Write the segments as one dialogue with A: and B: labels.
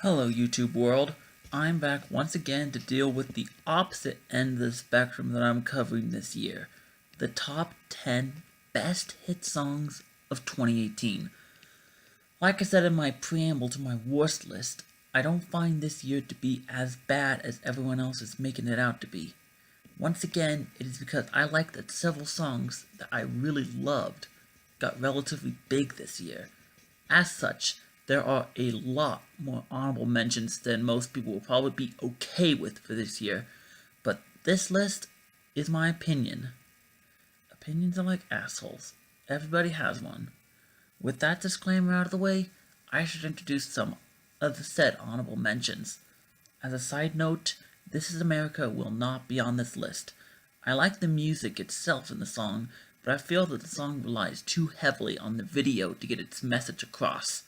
A: Hello YouTube world, I'm back once again to deal with the opposite end of the spectrum that I'm covering this year. The top 10 best hit songs of 2018. Like I said in my preamble to my worst list, I don't find this year to be as bad as everyone else is making it out to be. Once again, it is because I like that several songs that I really loved got relatively big this year. As such, there are a lot more honorable mentions than most people will probably be okay with for this year, but this list is my opinion. Opinions are like assholes. Everybody has one. With that disclaimer out of the way, I should introduce some of the said honorable mentions. As a side note, This Is America will not be on this list. I like the music itself in the song, but I feel that the song relies too heavily on the video to get its message across.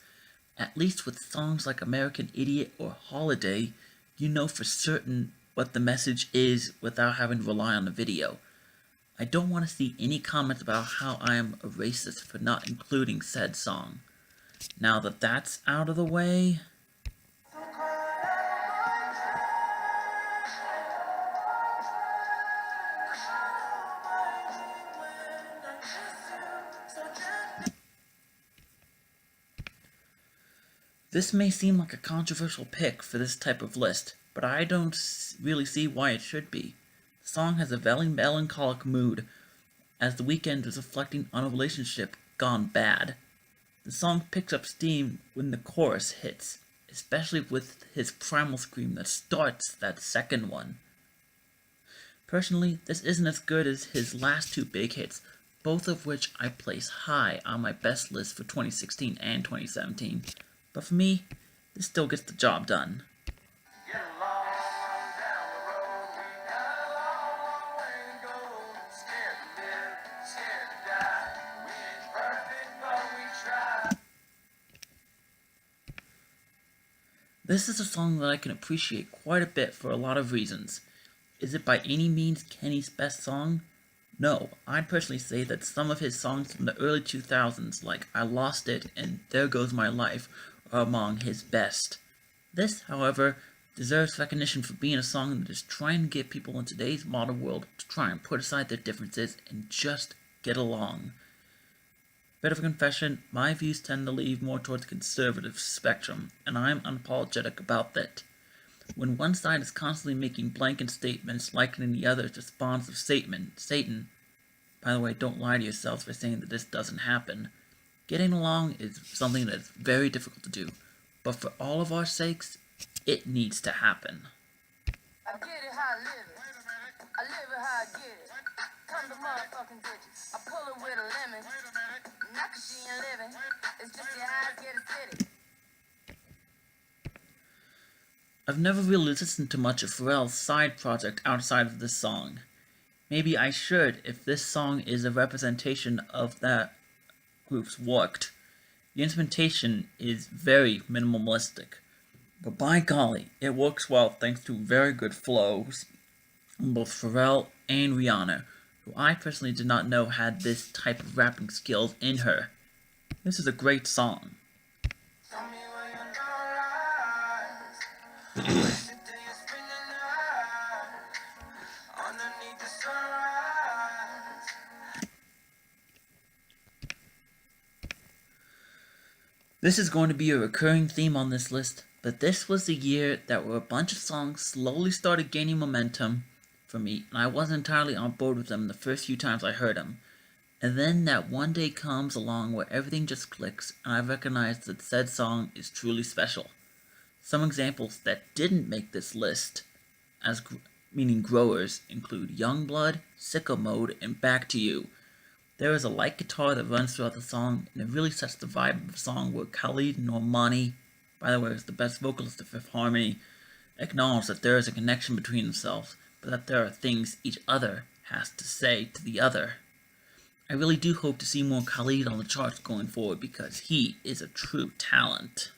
A: At least with songs like American Idiot or Holiday, you know for certain what the message is without having to rely on the video. I don't want to see any comments about how I am a racist for not including said song. Now that that's out of the way, this may seem like a controversial pick for this type of list, but I don't really see why it should be. The song has a very melancholic mood, as The Weeknd is reflecting on a relationship gone bad. The song picks up steam when the chorus hits, especially with his primal scream that starts that second one. Personally, this isn't as good as his last two big hits, both of which I place high on my best list for 2016 and 2017. But for me, this still gets the job done. This is a song that I can appreciate quite a bit for a lot of reasons. Is it by any means Kenny's best song? No, I'd personally say that some of his songs from the early 2000s, like I Lost It and There Goes My Life, are among his best. This, however, deserves recognition for being a song that is trying to get people in today's modern world to try and put aside their differences and just get along. Bit of a confession, my views tend to lean more towards the conservative spectrum, and I'm unapologetic about that. When one side is constantly making blanket statements likening the other to spawns of Satan, by the way, don't lie to yourselves by saying that this doesn't happen. Getting along is something that's very difficult to do, but for all of our sakes, it needs to happen. I get it how I live it. I live it how I get it. Come to motherfucking digits. I pull it with a lemon. Not 'cause she ain't living. It's just your eyes get acidic. I've never really listened to much of Pharrell's side project outside of this song. Maybe I should if this song is a representation of that group's work. The instrumentation is very minimalistic, but by golly, it works well thanks to very good flows from both Pharrell and Rihanna, who I personally did not know had this type of rapping skills in her. This is a great song. This is going to be a recurring theme on this list, but this was the year that where a bunch of songs slowly started gaining momentum for me, and I wasn't entirely on board with them the first few times I heard them. And then that one day comes along where everything just clicks, and I recognize that said song is truly special. Some examples that didn't make this list, meaning growers, include Youngblood, Sicko Mode, and Back to You. There is a light guitar that runs throughout the song, and it really sets the vibe of the song where Khalid and Normani, by the way, is the best vocalist of Fifth Harmony, acknowledge that there is a connection between themselves, but that there are things each other has to say to the other. I really do hope to see more Khalid on the charts going forward because he is a true talent.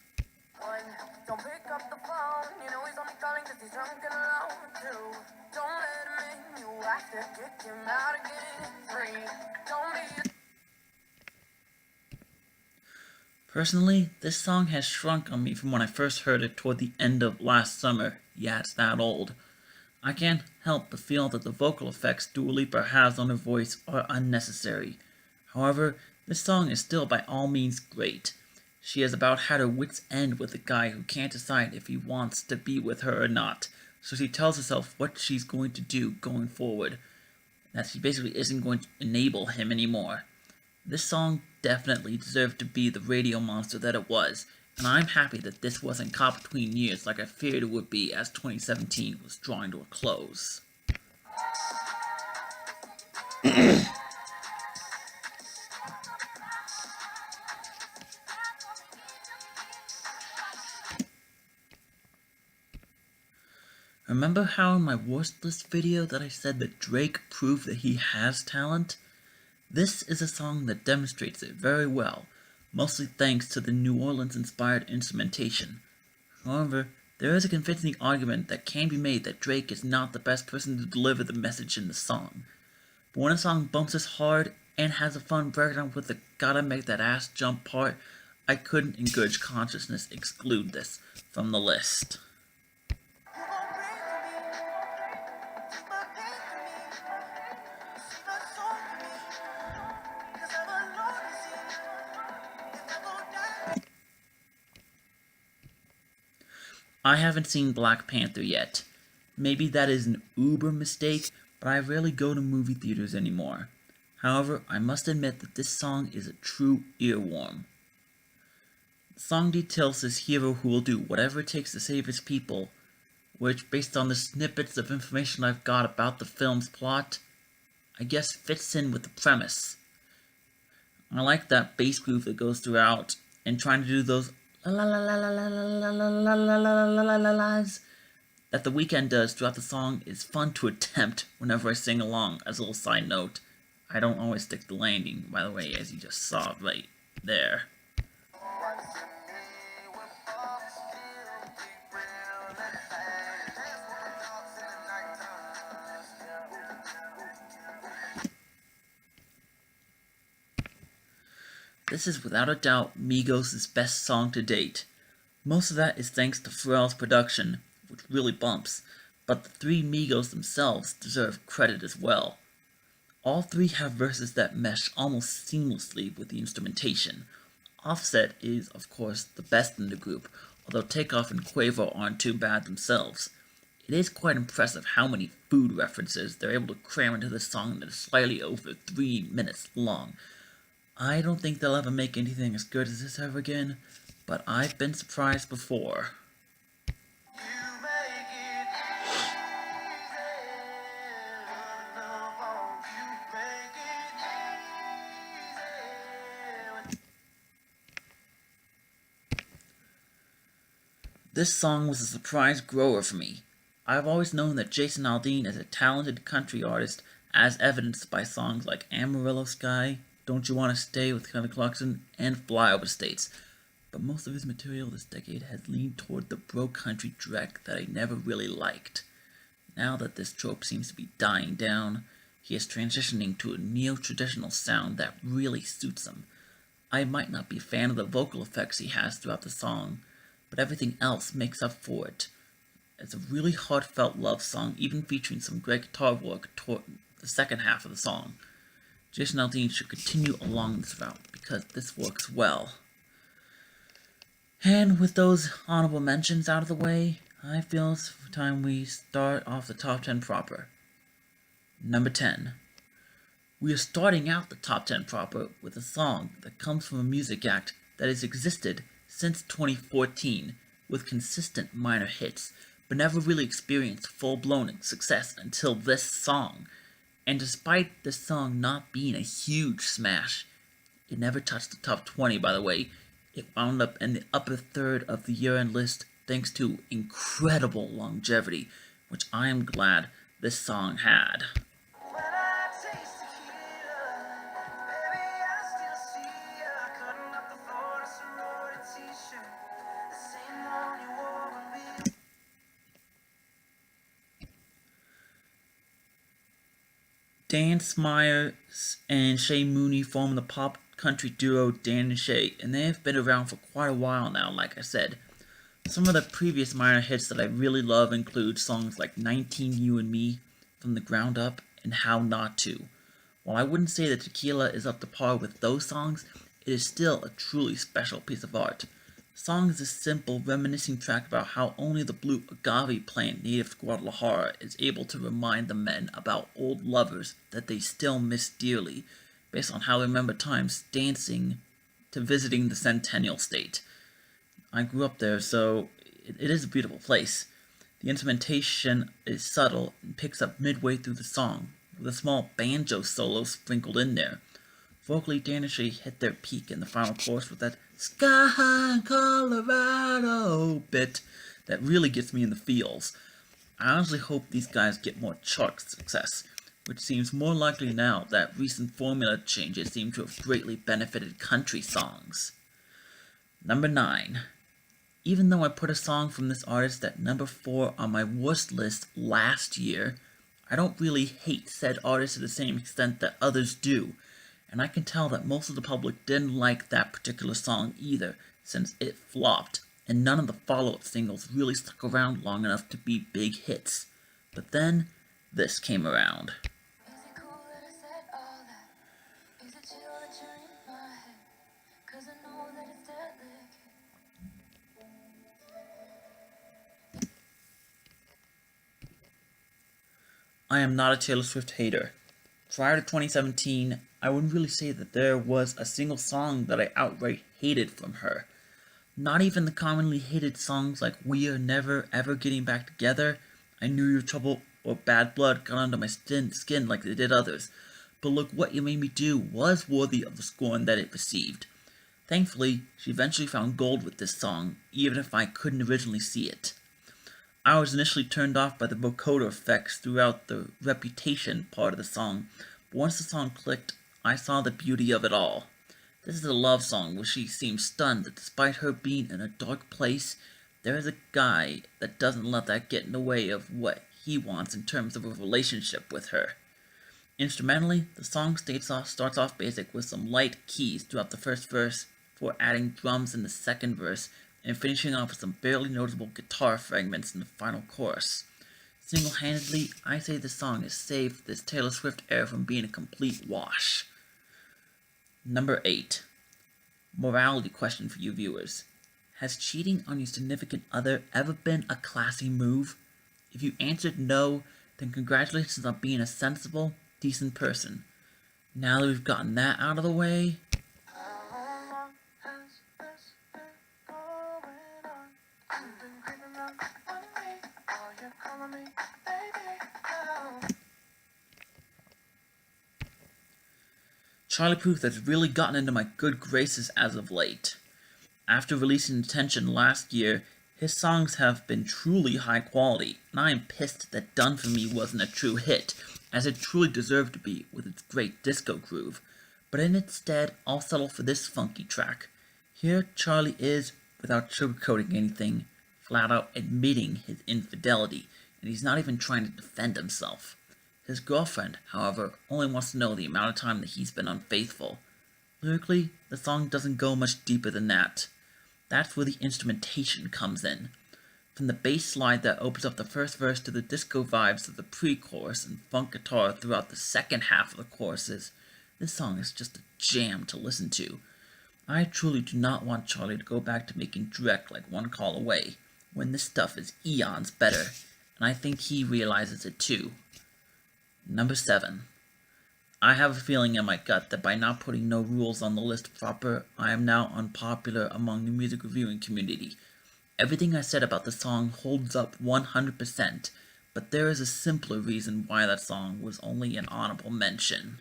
A: Don't pick up the phone, you know he's only calling because he's drunk and alone too. Don't let him in, you have to kick him out again free. Don't be Personally, this song has shrunk on me from when I first heard it toward the end of last summer. Yeah, it's that old. I can't help but feel that the vocal effects Dua Lipa has on her voice are unnecessary. However, this song is still by all means great. She has about had her wits' end with a guy who can't decide if he wants to be with her or not, so she tells herself what she's going to do going forward, that she basically isn't going to enable him anymore. This song definitely deserved to be the radio monster that it was, and I'm happy that this wasn't caught between years like I feared it would be as 2017 was drawing to a close. Remember how in my worst list video that I said that Drake proved that he has talent? This is a song that demonstrates it very well, mostly thanks to the New Orleans-inspired instrumentation. However, there is a convincing argument that can be made that Drake is not the best person to deliver the message in the song. But when a song bumps us hard and has a fun breakdown with the gotta make that ass jump part, I couldn't in good consciousness exclude this from the list. I haven't seen Black Panther yet. Maybe that is an uber mistake, but I rarely go to movie theaters anymore. However, I must admit that this song is a true earworm. The song details this hero who will do whatever it takes to save his people, which, based on the snippets of information I've got about the film's plot, I guess fits in with the premise. I like that bass groove that goes throughout, and trying to do those la la la la la la la la la la la la la la's that The Weeknd does throughout the song is fun to attempt whenever I sing along. As a little side note, I don't always stick the landing, by the way, as you just saw right there. This is without a doubt Migos' best song to date. Most of that is thanks to Pharrell's production, which really bumps, but the three Migos themselves deserve credit as well. All three have verses that mesh almost seamlessly with the instrumentation. Offset is, of course, the best in the group, although Takeoff and Quavo aren't too bad themselves. It is quite impressive how many food references they're able to cram into this song that is slightly over 3 minutes long. I don't think they'll ever make anything as good as this ever again, but I've been surprised before. This song was a surprise grower for me. I've always known that Jason Aldean is a talented country artist, as evidenced by songs like Amarillo Sky, Don't You Want to Stay with Kelly Clarkson, and Flyover States, but most of his material this decade has leaned toward the bro country dreck that I never really liked. Now that this trope seems to be dying down, he is transitioning to a neo-traditional sound that really suits him. I might not be a fan of the vocal effects he has throughout the song, but everything else makes up for it. It's a really heartfelt love song, even featuring some great guitar work toward the second half of the song. Jason Aldean should continue along this route, because this works well. And with those honorable mentions out of the way, I feel it's time we start off the top 10 proper. Number 10. We are starting out the top 10 proper with a song that comes from a music act that has existed since 2014, with consistent minor hits, but never really experienced full-blown success until this song. And despite this song not being a huge smash, it never touched the top 20, by the way. It wound up in the upper third of the year-end list thanks to incredible longevity, which I am glad this song had. Dan Smyers and Shay Mooney formed the pop country duo Dan and Shay, and they have been around for quite a while now, like I said. Some of the previous minor hits that I really love include songs like 19 You and Me, From the Ground Up, and How Not To. While I wouldn't say that Tequila is up to par with those songs, it is still a truly special piece of art. The song is a simple, reminiscing track about how only the blue agave plant native to Guadalajara is able to remind the men about old lovers that they still miss dearly, based on how they remember times dancing to visiting the Centennial State. I grew up there, so it is a beautiful place. The instrumentation is subtle and picks up midway through the song, with a small banjo solo sprinkled in there. Vocally, Dan and Shay hit their peak in the final chorus with that Sky High in Colorado bit that really gets me in the feels. I honestly hope these guys get more chart success, which seems more likely now that recent formula changes seem to have greatly benefited country songs. Number 9. Even though I put a song from this artist at number 4 on my worst list last year, I don't really hate said artist to the same extent that others do, and I can tell that most of the public didn't like that particular song either, since it flopped, and none of the follow-up singles really stuck around long enough to be big hits. But then, this came around. I am not a Taylor Swift hater. Prior to 2017, I wouldn't really say that there was a single song that I outright hated from her. Not even the commonly hated songs like We Are Never Ever Getting Back Together, I Knew Your Trouble, or Bad Blood got under my skin like they did others. But Look What You Made Me Do was worthy of the scorn that it received. Thankfully, she eventually found gold with this song, even if I couldn't originally see it. I was initially turned off by the vocoder effects throughout the Reputation part of the song, but once the song clicked, I saw the beauty of it all. This is a love song where she seems stunned that despite her being in a dark place, there is a guy that doesn't let that get in the way of what he wants in terms of a relationship with her. Instrumentally, the song starts off basic with some light keys throughout the first verse, before adding drums in the second verse, and finishing off with some barely noticeable guitar fragments in the final chorus. Single-handedly, I say this song has saved this Taylor Swift era from being a complete wash. Number 8. Morality question for you viewers. Has cheating on your significant other ever been a classy move? If you answered no, then congratulations on being a sensible, decent person. Now that we've gotten that out of the way, Charlie Puth has really gotten into my good graces as of late. After releasing Attention last year, his songs have been truly high quality, and I am pissed that Done For Me wasn't a true hit, as it truly deserved to be with its great disco groove. But instead, I'll settle for this funky track. Here, Charlie is, without sugarcoating anything, flat out admitting his infidelity, and he's not even trying to defend himself. His girlfriend, however, only wants to know the amount of time that he's been unfaithful. Lyrically, the song doesn't go much deeper than that. That's where the instrumentation comes in. From the bass slide that opens up the first verse to the disco vibes of the pre-chorus and funk guitar throughout the second half of the choruses, this song is just a jam to listen to. I truly do not want Charlie to go back to making Drek like One Call Away, when this stuff is eons better, and I think he realizes it too. Number 7. I have a feeling in my gut that by not putting No Rules on the list proper, I am now unpopular among the music reviewing community. Everything I said about the song holds up 100%, but there is a simpler reason why that song was only an honorable mention.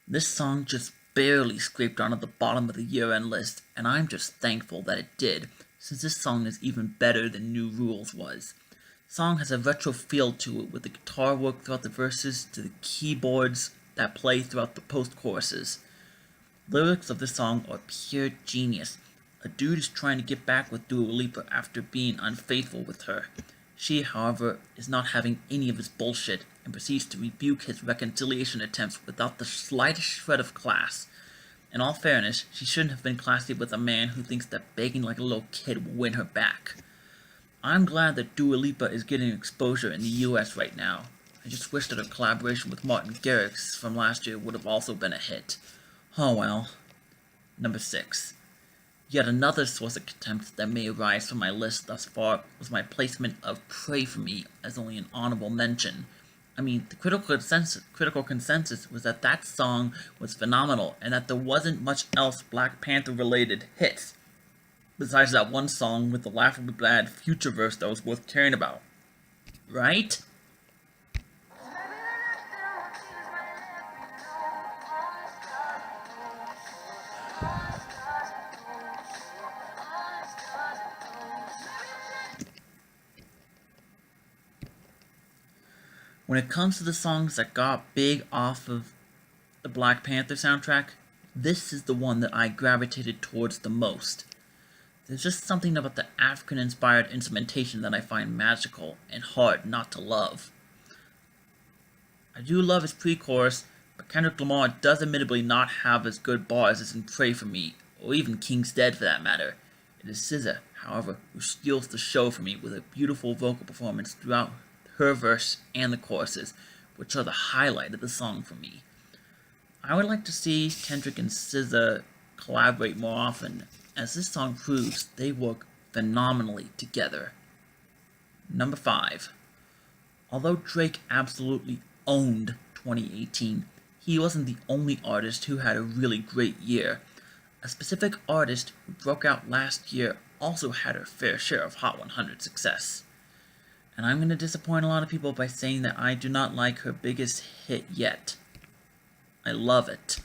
A: This song just barely scraped onto the bottom of the year-end list, and I'm just thankful that it did, since this song is even better than New Rules was. The song has a retro feel to it, with the guitar work throughout the verses to the keyboards that play throughout the post-choruses. Lyrics of this song are pure genius. A dude is trying to get back with Dua Lipa after being unfaithful with her. She, however, is not having any of his bullshit and proceeds to rebuke his reconciliation attempts without the slightest shred of class. In all fairness, she shouldn't have been classy with a man who thinks that begging like a little kid will win her back. I'm glad that Dua Lipa is getting exposure in the US right now. I just wish that her collaboration with Martin Garrix from last year would have also been a hit. Oh well. Number 6. Yet another source of contempt that may arise from my list thus far was my placement of Pray For Me as only an honorable mention. I mean, the critical consensus was that that song was phenomenal and that there wasn't much else Black Panther related hits, besides that one song with the laughably bad Future verse that was worth caring about. Right? When it comes to the songs that got big off of the Black Panther soundtrack, this is the one that I gravitated towards the most. There's just something about the African-inspired instrumentation that I find magical and hard not to love. I do love his pre-chorus, but Kendrick Lamar does admittedly not have as good bars as in Pray For Me, or even King's Dead for that matter. It is SZA, however, who steals the show for me with a beautiful vocal performance throughout her verse and the choruses, which are the highlight of the song for me. I would like to see Kendrick and SZA collaborate more often, as this song proves they work phenomenally together. Number 5. Although Drake absolutely owned 2018, he wasn't the only artist who had a really great year. A specific artist who broke out last year also had her fair share of Hot 100 success. And I'm going to disappoint a lot of people by saying that I do not like her biggest hit yet. I love it.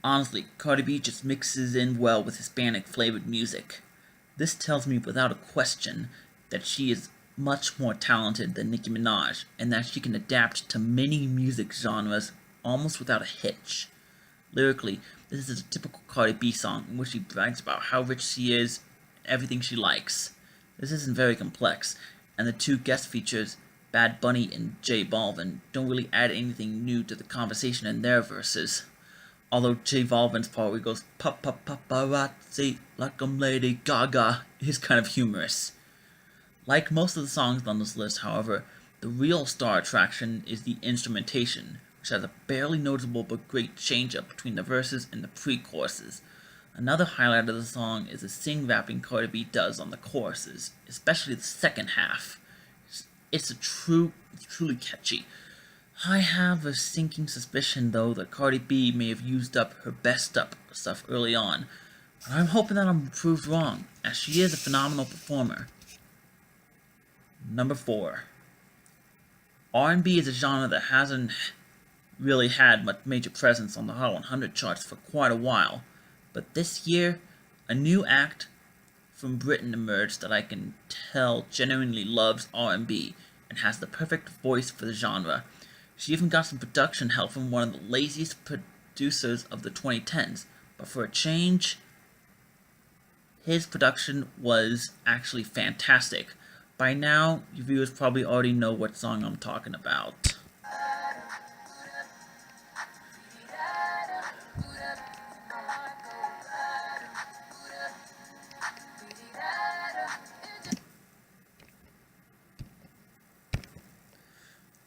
A: Honestly, Cardi B just mixes in well with Hispanic-flavored music. This tells me without a question that she is much more talented than Nicki Minaj, and that she can adapt to many music genres almost without a hitch. Lyrically, this is a typical Cardi B song in which she brags about how rich she is and everything she likes. This isn't very complex, and the two guest features, Bad Bunny and J Balvin, don't really add anything new to the conversation in their verses. Although J Balvin's part where he goes paparazzi like I'm Lady Gaga is kind of humorous. Like most of the songs on this list, however, the real star attraction is the instrumentation, which has a barely noticeable but great change-up between the verses and the pre-choruses. Another highlight of the song is the sing-rapping Cardi B does on the choruses, especially the second half. It's truly catchy. I have a sinking suspicion, though, that Cardi B may have used up her best stuff early on, but I'm hoping that I'm proved wrong, as she is a phenomenal performer. Number 4. R&B is a genre that hasn't really had much major presence on the Hot 100 charts for quite a while, but this year, a new act from Britain emerged that I can tell genuinely loves R&B and has the perfect voice for the genre. She even got some production help from one of the laziest producers of the 2010s, but for a change, his production was actually fantastic. By now, you viewers probably already know what song I'm talking about.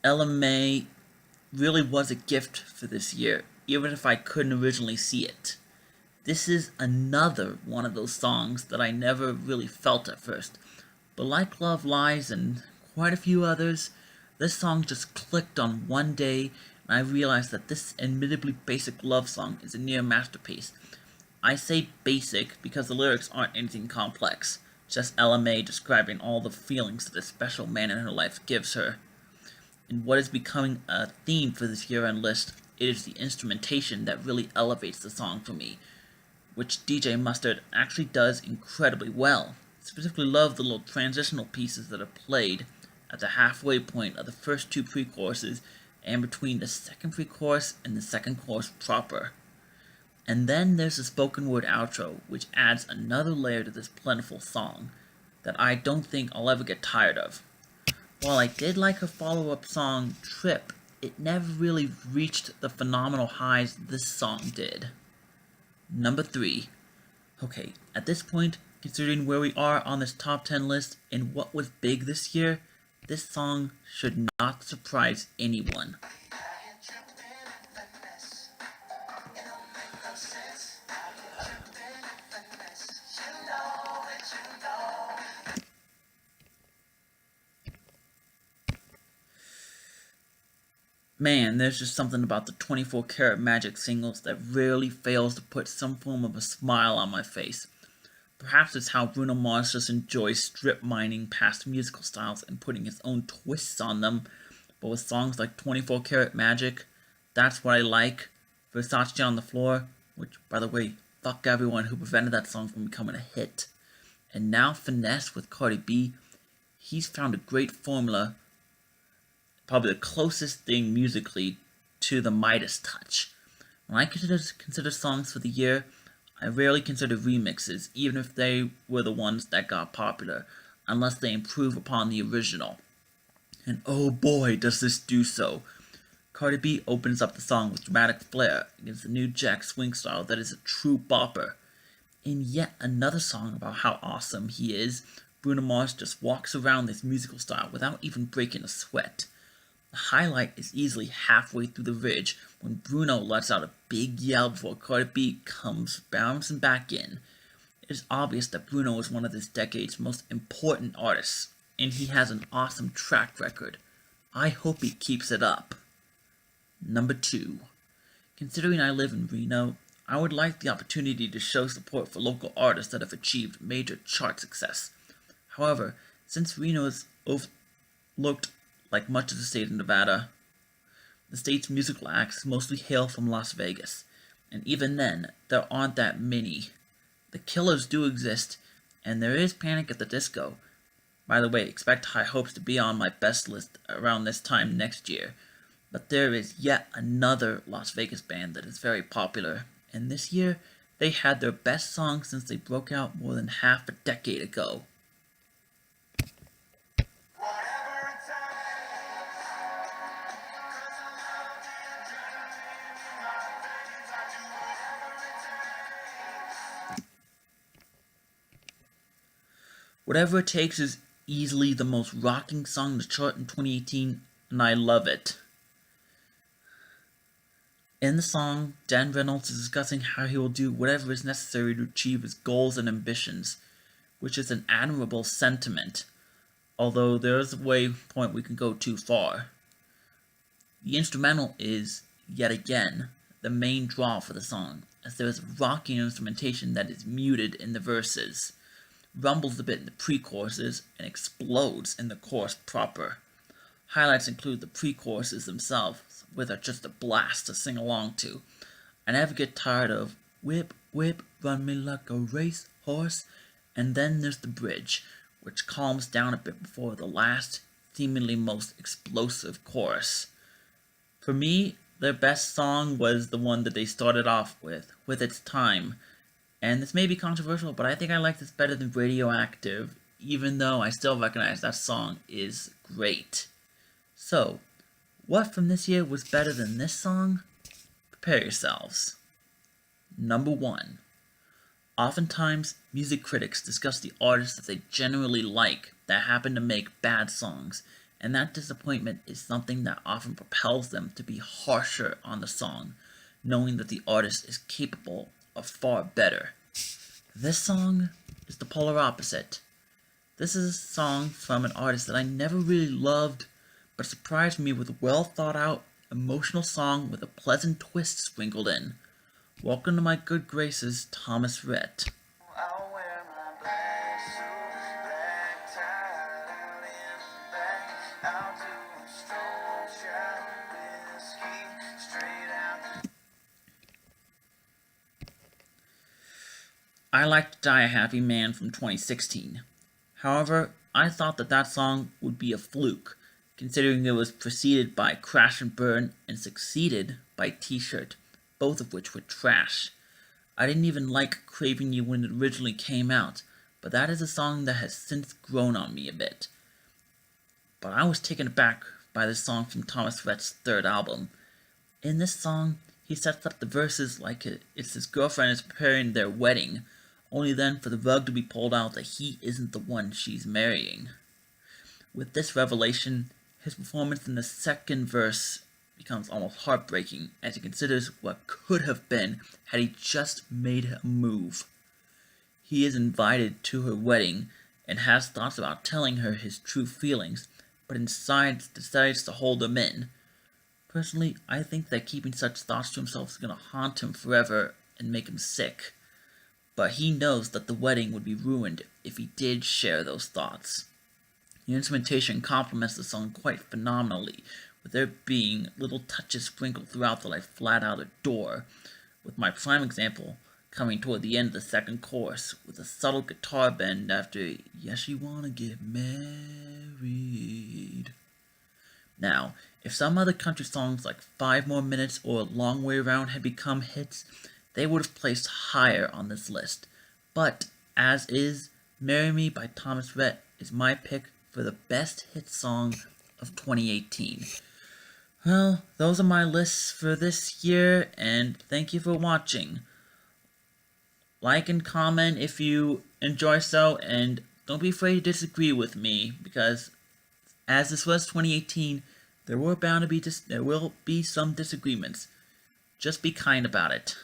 A: Ella Mai really was a gift for this year, even if I couldn't originally see it. This is another one of those songs that I never really felt at first, but like Love Lies and quite a few others, this song just clicked on one day, and I realized that this admittedly basic love song is a near masterpiece. I say basic because the lyrics aren't anything complex, just Ella Mai describing all the feelings that a special man in her life gives her. And what is becoming a theme for this year-end list, it is the instrumentation that really elevates the song for me. which DJ Mustard actually does incredibly well. I specifically love the little transitional pieces that are played at the halfway point of the first two pre-choruses and between the second pre-chorus and the second chorus proper. And then there's the spoken word outro, which adds another layer to this plentiful song that I don't think I'll ever get tired of. While I did like her follow-up song, Trip, it never really reached the phenomenal highs this song did. Number 3. Okay, at this point, considering where we are on this top 10 list and what was big this year, this song should not surprise anyone. Man, there's just something about the 24 Karat Magic singles that rarely fails to put some form of a smile on my face. Perhaps it's how Bruno Mars just enjoys strip mining past musical styles and putting his own twists on them, but with songs like 24 Karat Magic, That's What I Like, Versace on the Floor, which, by the way, fuck everyone who prevented that song from becoming a hit, and now Finesse with Cardi B, he's found a great formula, probably the closest thing musically to the Midas touch. When I consider songs for the year, I rarely consider remixes, even if they were the ones that got popular, unless they improve upon the original. And oh boy, does this do so. Cardi B opens up the song with dramatic flair against the new Jack Swing style that is a true bopper. In yet another song about how awesome he is, Bruno Mars just walks around this musical style without even breaking a sweat. The highlight is easily halfway through the bridge when Bruno lets out a big yell before Cardi B comes bouncing back in. It is obvious that Bruno is one of this decade's most important artists, and he has an awesome track record. I hope he keeps it up. Number 2. Considering I live in Reno, I would like the opportunity to show support for local artists that have achieved major chart success. However, since Reno is overlooked like much of the state of Nevada, the state's musical acts mostly hail from Las Vegas, and even then, there aren't that many. The Killers do exist, and there is Panic at the Disco. By the way, expect High Hopes to be on my best list around this time next year, but there is yet another Las Vegas band that is very popular, and this year, they had their best song since they broke out more than half a decade ago. Whatever It Takes is easily the most rocking song to chart in 2018, and I love it. In the song, Dan Reynolds is discussing how he will do whatever is necessary to achieve his goals and ambitions, which is an admirable sentiment, although there is a point we can go too far. The instrumental is, yet again, the main draw for the song, as there is rocking instrumentation that is muted in the verses, rumbles a bit in the pre-choruses, and explodes in the chorus proper. Highlights include the pre-choruses themselves, which are just a blast to sing along to. I never get tired of Whip, Whip, Run Me Like a Race Horse, and then there's the bridge, which calms down a bit before the last, seemingly most explosive chorus. For me, their best song was the one that they started off with Its Time. And this may be controversial, but I think I like this better than Radioactive, even though I still recognize that song is great. So, what from this year was better than this song? Prepare yourselves. Number 1. Oftentimes, music critics discuss the artists that they generally like that happen to make bad songs, and that disappointment is something that often propels them to be harsher on the song, knowing that the artist is capable of far better. This song is the polar opposite. This is a song from an artist that I never really loved, but surprised me with a well thought out, emotional song with a pleasant twist sprinkled in. Welcome to my good graces, Thomas Rhett. I liked Die a Happy Man from 2016. However, I thought that that song would be a fluke, considering it was preceded by Crash and Burn and succeeded by T-Shirt, both of which were trash. I didn't even like Craving You when it originally came out, but that is a song that has since grown on me a bit. But I was taken aback by this song from Thomas Rhett's third album. In this song, he sets up the verses like it's his girlfriend is preparing their wedding, only then for the rug to be pulled out that he isn't the one she's marrying. With this revelation, his performance in the second verse becomes almost heartbreaking as he considers what could have been had he just made a move. He is invited to her wedding and has thoughts about telling her his true feelings, but inside decides to hold them in. Personally, I think that keeping such thoughts to himself is going to haunt him forever and make him sick. But he knows that the wedding would be ruined if he did share those thoughts. The instrumentation complements the song quite phenomenally, with there being little touches sprinkled throughout that I flat out adore, with my prime example coming toward the end of the second chorus with a subtle guitar bend after "Yes, you wanna get married." Now, if some other country songs like 5 More Minutes or A Long Way Around had become hits, they would have placed higher on this list. But, as is, Marry Me by Thomas Rhett is my pick for the best hit song of 2018. Well, those are my lists for this year, and thank you for watching. Like and comment if you enjoy so, and don't be afraid to disagree with me, because as this was 2018, there will be some disagreements. Just be kind about it.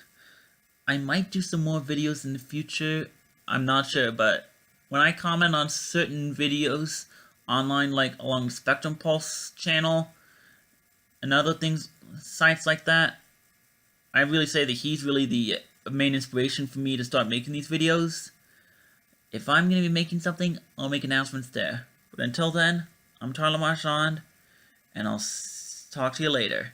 A: I might do some more videos in the future, I'm not sure, but when I comment on certain videos online, like along the Spectrum Pulse channel and other things, sites like that, I really say that he's really the main inspiration for me to start making these videos. If I'm going to be making something, I'll make announcements there. But until then, I'm Tyler Marchand, and I'll talk to you later.